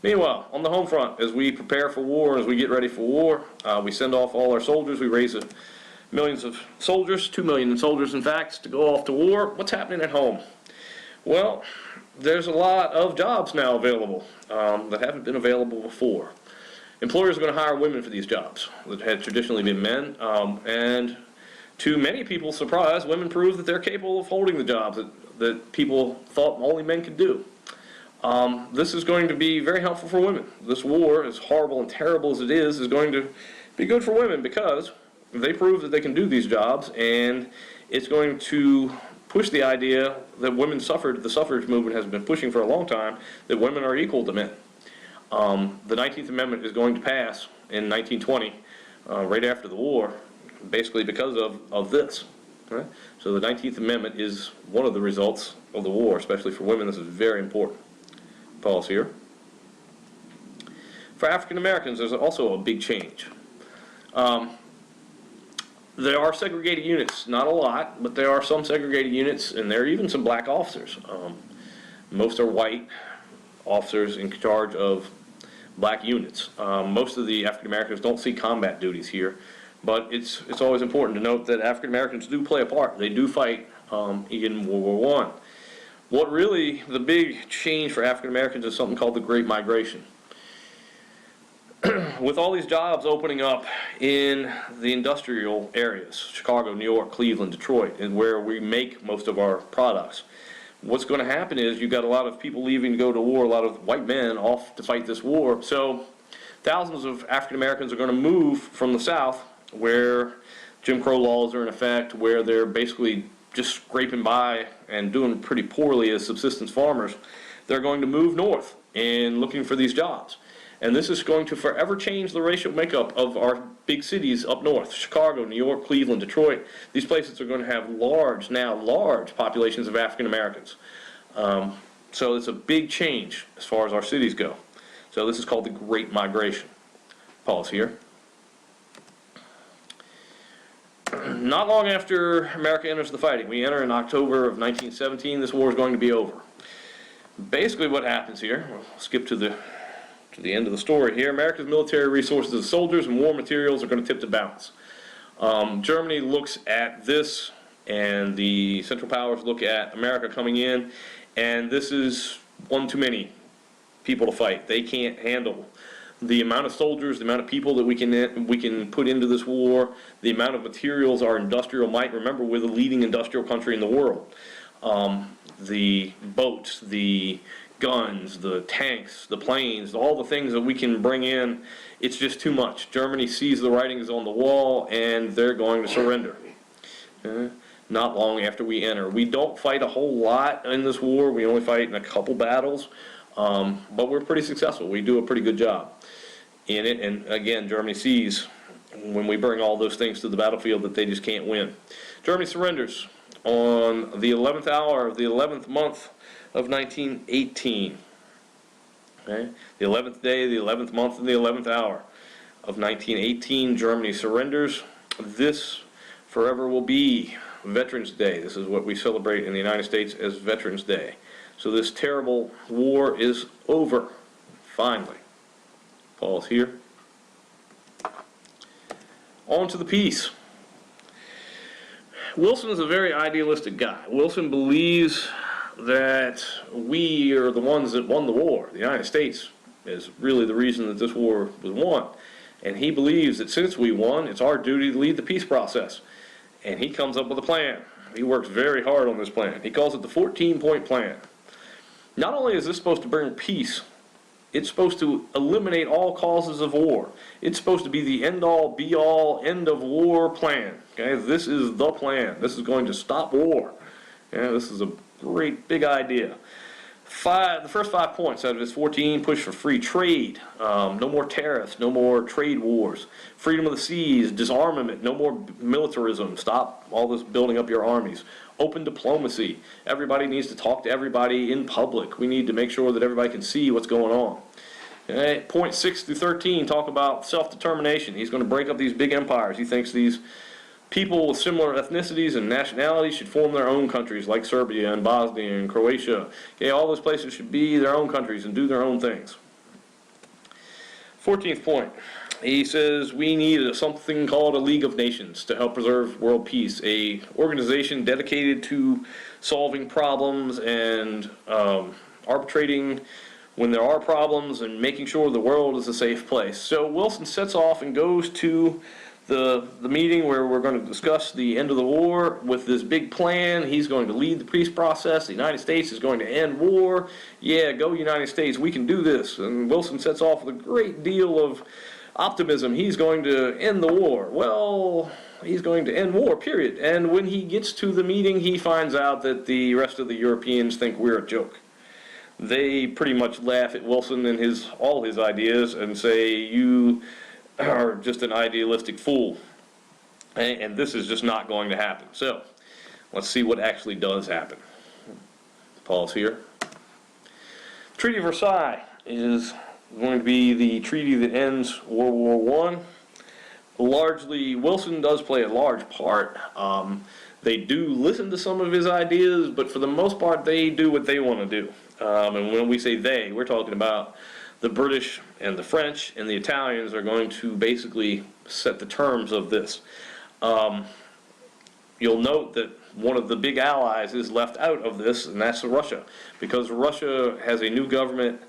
Meanwhile, on the home front, as we prepare for war, as we get ready for war, we send off all our soldiers. We raise millions of soldiers, 2 million soldiers in fact, to go off to war. What's happening at home? Well, there's a lot of jobs now available that haven't been available before. Employers are going to hire women for these jobs that had traditionally been men, and to many people's surprise, women prove that they're capable of holding the jobs that people thought only men could do. This is going to be very helpful for women. This war, as horrible and terrible as it is going to be good for women because they prove that they can do these jobs, and it's going to push the idea that women suffered, the suffrage movement has been pushing for a long time, that women are equal to men. The 19th Amendment is going to pass in 1920, right after the war, basically because of this. Right? So the 19th Amendment is one of the results of the war, especially for women. This is very important. Pause here. For African Americans, there's also a big change. There are segregated units, not a lot, but there are some segregated units, and there are even some black officers. Most are white officers in charge of black units. Most of the African Americans don't see combat duties here, but it's always important to note that African Americans do play a part. They do fight in World War I. What really, the big change for African Americans is something called the Great Migration. With all these jobs opening up in the industrial areas, Chicago, New York, Cleveland, Detroit, and where we make most of our products, what's going to happen is you've got a lot of people leaving to go to war, a lot of white men off to fight this war. So thousands of African Americans are going to move from the South, where Jim Crow laws are in effect, where they're basically just scraping by and doing pretty poorly as subsistence farmers. They're going to move north and looking for these jobs. And this is going to forever change the racial makeup of our big cities up north. Chicago, New York, Cleveland, Detroit. These places are going to have large populations of African Americans. So it's a big change as far as our cities go. So this is called the Great Migration. Pause here. Not long after America enters the fighting, we enter in October of 1917, this war is going to be over. Basically what happens here, we'll skip to the end of the story here. America's military resources of soldiers and war materials are going to tip the balance. Germany looks at this, and the Central Powers look at America coming in, and this is one too many people to fight. They can't handle the amount of soldiers, the amount of people that we can put into this war, the amount of materials, our industrial might. Remember, we're the leading industrial country in the world. The boats, the guns, the tanks, the planes, all the things that we can bring in, it's just too much. Germany sees the writings on the wall, and they're going to surrender. Not long after we enter. We don't fight a whole lot in this war. We only fight in a couple battles, but we're pretty successful. We do a pretty good job in it, and again, Germany sees when we bring all those things to the battlefield that they just can't win. Germany surrenders on the 11th hour of the 11th month of 1918. Okay? The 11th day, the 11th month, and the 11th hour of 1918, Germany surrenders. This forever will be Veterans Day. This is what we celebrate in the United States as Veterans Day. So this terrible war is over, finally. Pause here. On to the peace. Wilson is a very idealistic guy. Wilson believes that we are the ones that won the war. The United States is really the reason that this war was won. And he believes that since we won, it's our duty to lead the peace process. And he comes up with a plan. He works very hard on this plan. He calls it the 14-point plan. Not only is this supposed to bring peace, it's supposed to eliminate all causes of war. It's supposed to be the end-all, be-all, end-of-war plan. Okay, this is the plan. This is going to stop war. Yeah, this is a great big idea. The first 5 points out of this 14: push for free trade, no more tariffs, no more trade wars, freedom of the seas, disarmament, no more militarism, stop all this building up your armies, open diplomacy. Everybody needs to talk to everybody in public. We need to make sure that everybody can see what's going on. Okay, points 6 through 13 talk about self-determination. He's going to break up these big empires. He thinks these people with similar ethnicities and nationalities should form their own countries, like Serbia and Bosnia and Croatia. Okay, all those places should be their own countries and do their own things. 14th point. He says we need something called a League of Nations to help preserve world peace, a organization dedicated to solving problems and arbitrating when there are problems and making sure the world is a safe place. So Wilson sets off and goes to the meeting where we're going to discuss the end of the war with this big plan. He's going to lead the peace process. The United States is going to end war. Yeah, go United States, we can do this. And Wilson sets off with a great deal of optimism. He's going to end the war. Well, he's going to end war, period. And when he gets to the meeting, he finds out that the rest of the Europeans think we're a joke. They pretty much laugh at Wilson and all his ideas and say, you are just an idealistic fool. And this is just not going to happen. So, let's see what actually does happen. Pause here. Treaty of Versailles is going to be the treaty that ends World War I. Largely, Wilson does play a large part. They do listen to some of his ideas, but for the most part, they do what they want to do. And when we say they, we're talking about the British and the French and the Italians are going to basically set the terms of this. You'll note that one of the big allies is left out of this, and that's Russia. Because Russia has a new government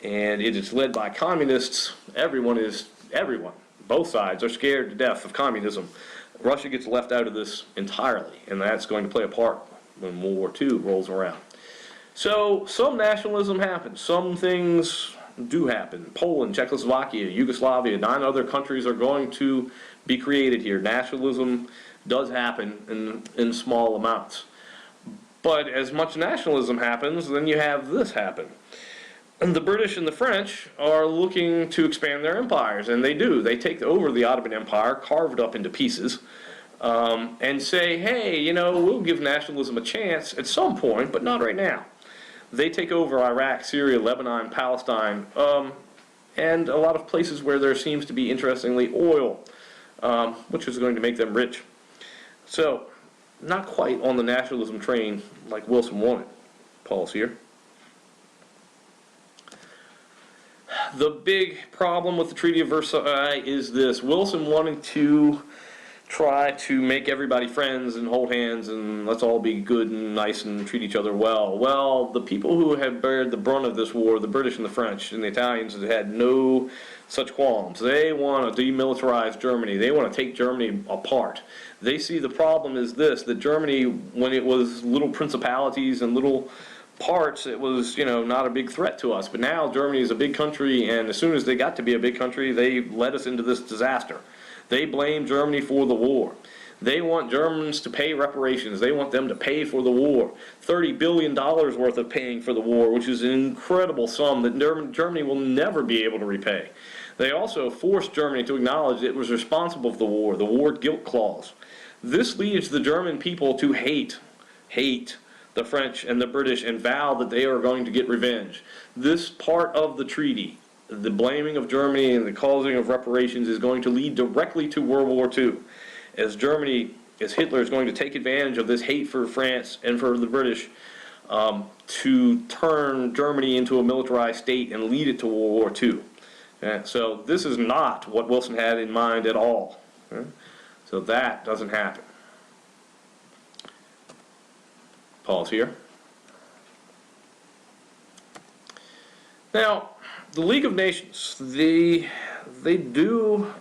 and it is led by communists. Everyone, both sides are scared to death of communism. Russia gets left out of this entirely, and that's going to play a part when World War II rolls around. So some nationalism happens. Some things do happen. Poland, Czechoslovakia, Yugoslavia, 9 other countries are going to be created here. Nationalism does happen in small amounts. But as much nationalism happens, then you have this happen. And the British and the French are looking to expand their empires, and they do. They take over the Ottoman Empire, carve it up into pieces, and say, hey, we'll give nationalism a chance at some point, but not right now. They take over Iraq, Syria, Lebanon, Palestine, and a lot of places where there seems to be, interestingly, oil, which is going to make them rich. So, not quite on the nationalism train like Wilson wanted. Pause here. The big problem with the Treaty of Versailles is this. Wilson wanted to try to make everybody friends and hold hands and let's all be good and nice and treat each other well. Well, the people who have bared the brunt of this war, the British and the French and the Italians, have had no such qualms. They want to demilitarize Germany. They want to take Germany apart. They see the problem is this, that Germany, when it was little principalities and little parts, it was, not a big threat to us. But now Germany is a big country, and as soon as they got to be a big country, they led us into this disaster. They blame Germany for the war. They want Germans to pay reparations. They want them to pay for the war. $30 billion worth of paying for the war, which is an incredible sum that Germany will never be able to repay. They also forced Germany to acknowledge it was responsible for the war guilt clause. This leads the German people to hate the French and the British and vow that they are going to get revenge. This part of the treaty, the blaming of Germany and the causing of reparations, is going to lead directly to World War II. As Hitler is going to take advantage of this hate for France and for the British to turn Germany into a militarized state and lead it to World War II. So this is not what Wilson had in mind at all. So that doesn't happen. Pause here. Now, the League of Nations, they do,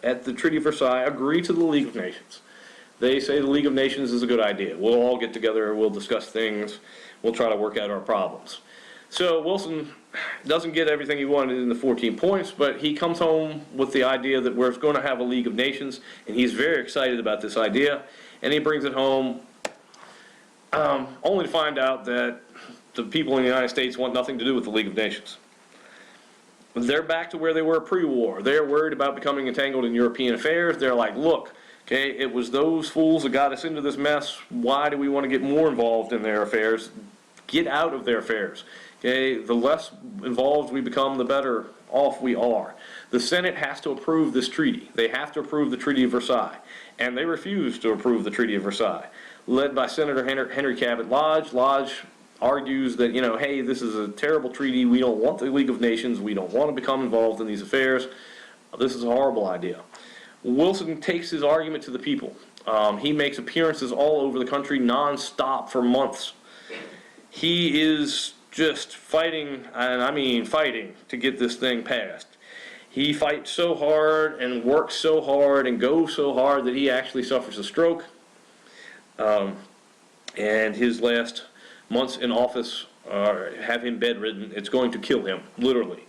at the Treaty of Versailles, agree to the League of Nations. They say the League of Nations is a good idea. We'll all get together, we'll discuss things, we'll try to work out our problems. So Wilson doesn't get everything he wanted in the 14 points, but he comes home with the idea that we're going to have a League of Nations, and he's very excited about this idea, and he brings it home only to find out that the people in the United States want nothing to do with the League of Nations. They're back to where they were pre-war. They're worried about becoming entangled in European affairs. They're like, look, okay, it was those fools that got us into this mess. Why do we want to get more involved in their affairs? Get out of their affairs. Okay, the less involved we become, the better off we are. The Senate has to approve this treaty. They have to approve the Treaty of Versailles. And they refuse to approve the Treaty of Versailles. Led by Senator Henry Cabot Lodge. Lodge argues that, hey, this is a terrible treaty, we don't want the League of Nations, we don't want to become involved in these affairs, this is a horrible idea. Wilson takes his argument to the people. He makes appearances all over the country non-stop for months. He is just fighting, and I mean fighting, to get this thing passed. He fights so hard and works so hard and goes so hard that he actually suffers a stroke. And his last months in office have him bedridden. It's going to kill him, literally.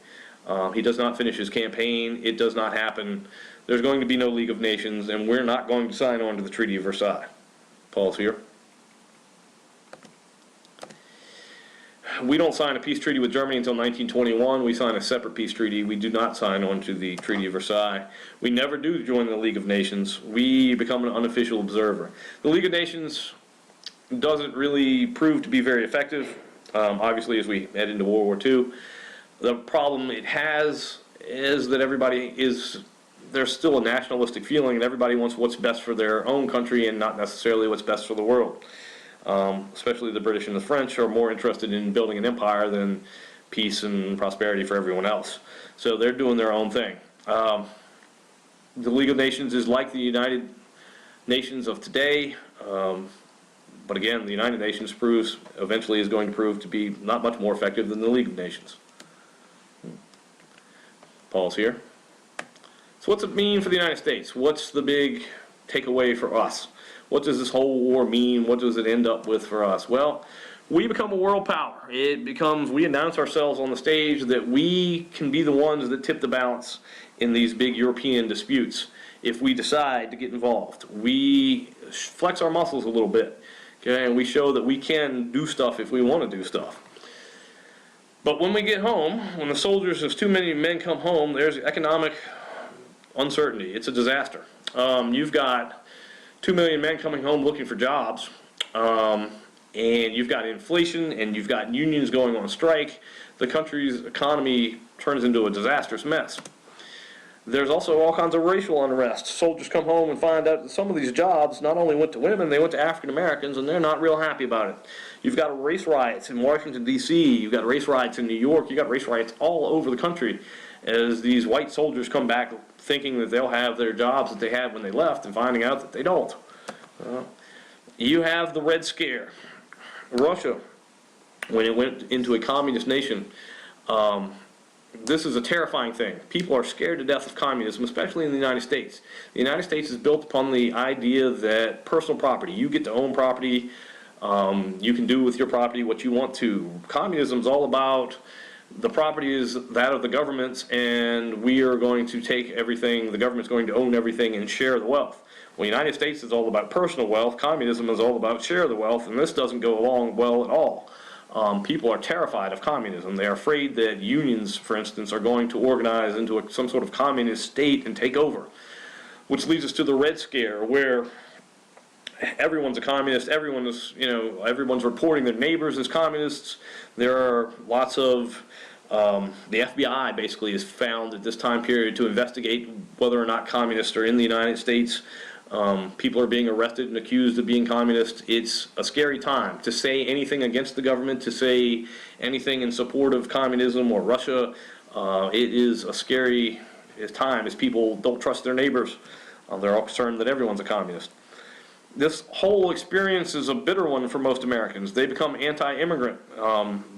He does not finish his campaign. It does not happen. There's going to be no League of Nations, and we're not going to sign on to the Treaty of Versailles. Paul's here. We don't sign a peace treaty with Germany until 1921. We sign a separate peace treaty. We do not sign on to the Treaty of Versailles. We never do join the League of Nations. We become an unofficial observer. The League of Nations doesn't really prove to be very effective, obviously, as we head into World War II. The problem it has is that there's still a nationalistic feeling, and everybody wants what's best for their own country and not necessarily what's best for the world. Especially the British and the French are more interested in building an empire than peace and prosperity for everyone else. So they're doing their own thing. The League of Nations is like the United Nations of today, but again, the United Nations eventually is going to prove to be not much more effective than the League of Nations. Paul's here. So what's it mean for the United States? What's the big takeaway for us? What does this whole war mean? What does it end up with for us? Well, we become a world power. We announce ourselves on the stage that we can be the ones that tip the balance in these big European disputes if we decide to get involved. We flex our muscles a little bit, okay, and we show that we can do stuff if we want to do stuff. But when we get home, when the soldiers, if too many men come home, there's economic uncertainty. It's a disaster. You've got 2 million men coming home looking for jobs, and you've got inflation, and you've got unions going on strike. The country's economy turns into a disastrous mess. There's also all kinds of racial unrest. Soldiers come home and find out that some of these jobs not only went to women, they went to African Americans, and they're not real happy about it. You've got race riots in Washington, D.C., you've got race riots in New York, you've got race riots all over the country as these white soldiers come back thinking that they'll have their jobs that they had when they left and finding out that they don't. You have the Red Scare. Russia, when it went into a communist nation, this is a terrifying thing. People are scared to death of communism, especially in the United States. The United States is built upon the idea that personal property, you get to own property, you can do with your property what you want to. Communism is all about the property is that of the governments, and we are going to take everything, the government's going to own everything and share the wealth. Well, the United States is all about personal wealth, communism is all about share the wealth, and this doesn't go along well at all. People are terrified of communism. They're afraid that unions, for instance, are going to organize into some sort of communist state and take over, which leads us to the Red Scare, where everyone's a communist, everyone's reporting their neighbors as communists. There are lots of, the FBI basically is found at this time period to investigate whether or not communists are in the United States. People are being arrested and accused of being communist. It's a scary time to say anything against the government, to say anything in support of communism or Russia. It is a scary time as people don't trust their neighbors. They're all concerned that everyone's a communist. This whole experience is a bitter one for most Americans. They become anti-immigrant.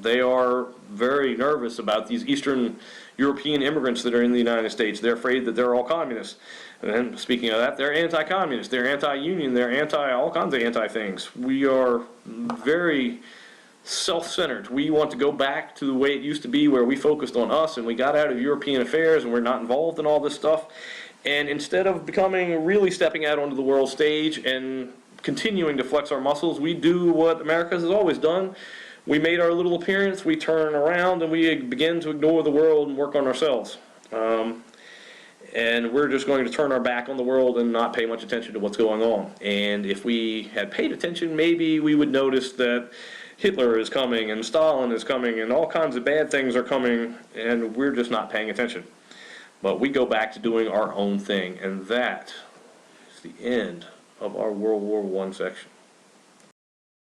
They are very nervous about these Eastern European immigrants that are in the United States. They're afraid that they're all communists. And then, speaking of that, they're anti-communist, they're anti-union, they're all kinds of anti-things. We are very self-centered. We want to go back to the way it used to be, where we focused on us and we got out of European affairs and we're not involved in all this stuff. And instead of really stepping out onto the world stage and continuing to flex our muscles, we do what America has always done. We made our little appearance, we turn around, and we begin to ignore the world and work on ourselves. And we're just going to turn our back on the world and not pay much attention to what's going on. And if we had paid attention, maybe we would notice that Hitler is coming and Stalin is coming and all kinds of bad things are coming, and we're just not paying attention. But we go back to doing our own thing, and that is the end of our World War I section.